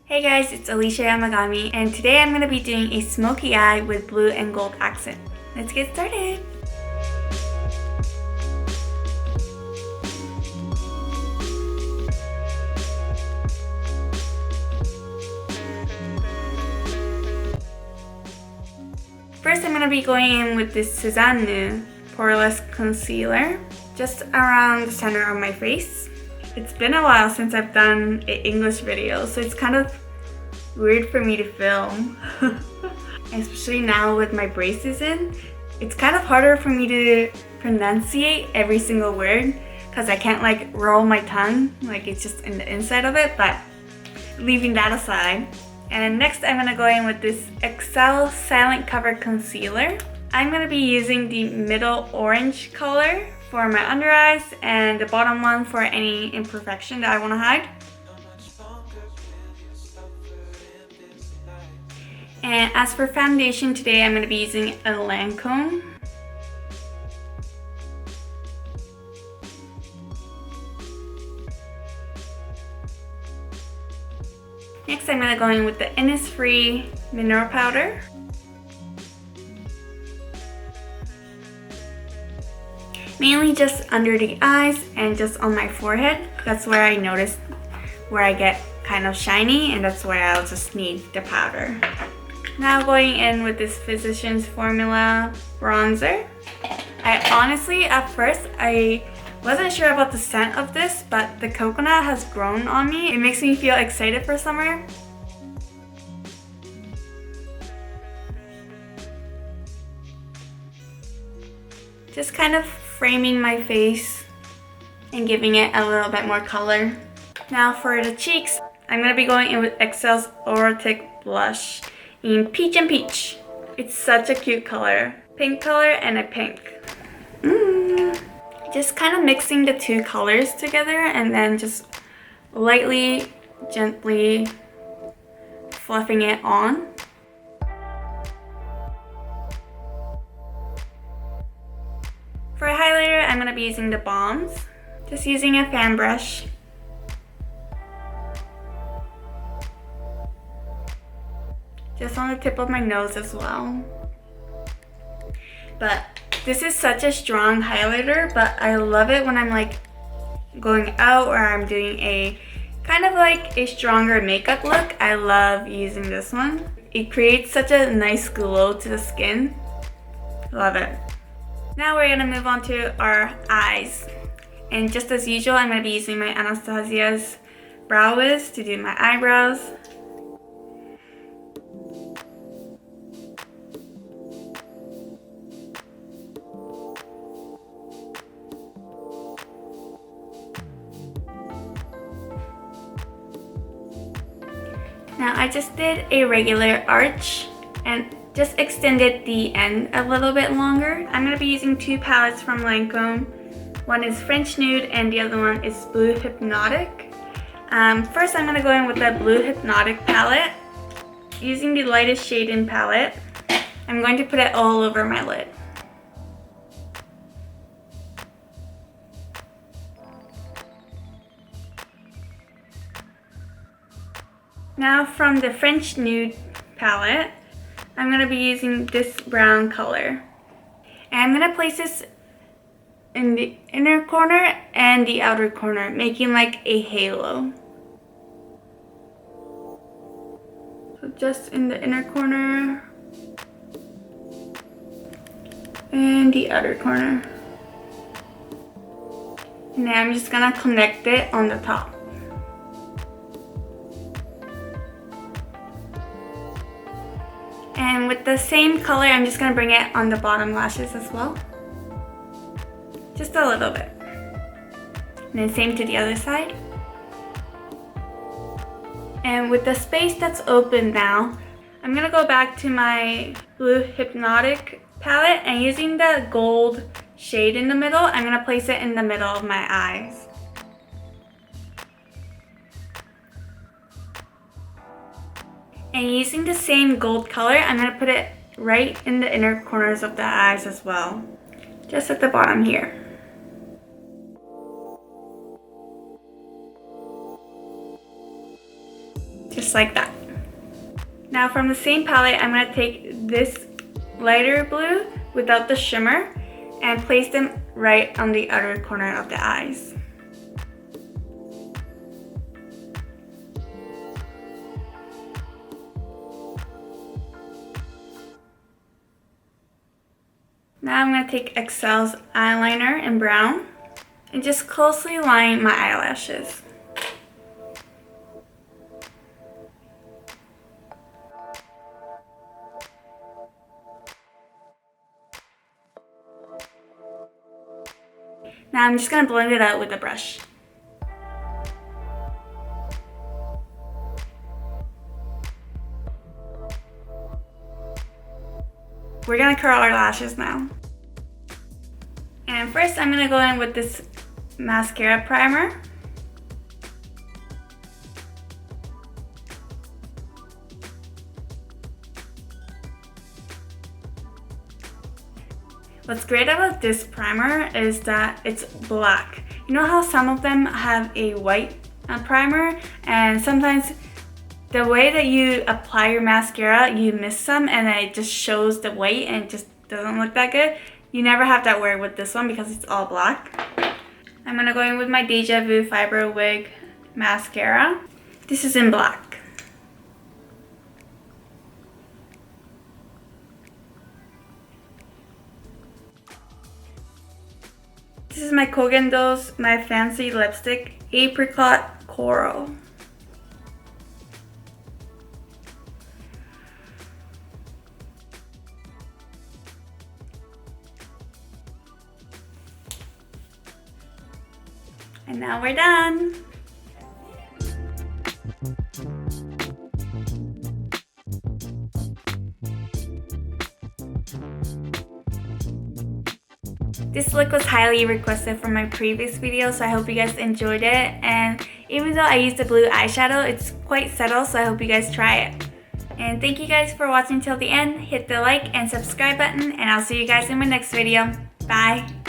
Hey guys, it's Alicia Yamagami, and today I'm going to be doing a smoky eye with blue and gold accent. Let's get started! First, I'm going to be going in with this Sezaannu Poreless Concealer, just around the center of my face. It's been a while since I've done an English video, so it's kind of weird for me to film. Especially now with my braces in. It's kind of harder for me to pronunciate every single word because I can't like roll my tongue, like it's just in the inside of it, but leaving that aside. And next I'm going to go in with this Excel Silent Cover Concealer. I'm going to be using the middle orange color for my under eyes and the bottom one for any imperfection that I want to hide. And as for foundation, today I'm going to be using a LANCOME. Next I'm going to go in with the INNISFREE mineral powder. Mainly just under the eyes and just on my forehead. That's where I noticed where I get kind of shiny, and that's where I'll just need the powder. Now going in with this Physicians Formula bronzer. I honestly, at first, I wasn't sure about the scent of this, but the coconut has grown on me. It makes me feel excited for summer. Just kind of framing my face and giving it a little bit more color. Now for the cheeks, I'm going to be going in with Excel's Auratic Blush in Peach and Peach. It's such a cute color. Pink color and a pink. Just kind of mixing the two colors together and then just lightly, gently fluffing it on. For highlighter, I'm going to be using the BALMs. Just using a fan brush. Just on the tip of my nose as well. But this is such a strong highlighter, but I love it when I'm like going out or I'm doing a kind of like a stronger makeup look. I love using this one. It creates such a nice glow to the skin. Love it. Now we're gonna move on to our eyes. And just as usual, I'm gonna be using my ANASTASIA's Brow Wiz to do my eyebrows. Now I just did a regular arch and just extended the end a little bit longer. I'm going to be using two palettes from LANCOME. One is French Nude and the other one is Bleu Hypnotique. First I'm going to go in with the Bleu Hypnotique palette. Using the lightest shade in palette, I'm going to put it all over my lid. Now from the French Nude palette, I'm going to be using this brown color. And I'm going to place this in the inner corner and the outer corner, making like a halo. So just in the inner corner and the outer corner. And then I'm just going to connect it on the top. And with the same color, I'm just going to bring it on the bottom lashes as well. Just a little bit. And then same to the other side. And with the space that's open now, I'm going to go back to my Bleu Hypnotique palette and using the gold shade in the middle, I'm going to place it in the middle of my eyes. And using the same gold color, I'm going to put it right in the inner corners of the eyes as well. Just at the bottom here. like that. Now from the same palette, I'm going to take this lighter blue without the shimmer and place them right on the outer corner of the eyes. Now I'm going to take Excel's eyeliner in brown and just closely line my eyelashes. Now I'm just going to blend it out with a brush. We're going to curl our lashes now. And first I'm going to go in with this mascara primer. What's great about this primer is that it's black. You know how some of them have a white primer, and sometimes the way that you apply your mascara, you miss some and then it just shows the white and it just doesn't look that good. You never have that worry with this one because it's all black. I'm gonna go in with my Deja Vu Fiber Wig mascara. This is in black. This is my Kogendo's My Fancy Lipstick Apricot Coral. And now we're done! This look was highly requested from my previous video, so I hope you guys enjoyed it. And even though I used the blue eyeshadow, it's quite subtle, so I hope you guys try it. And thank you guys for watching till the end. Hit the like and subscribe button, and I'll see you guys in my next video. Bye!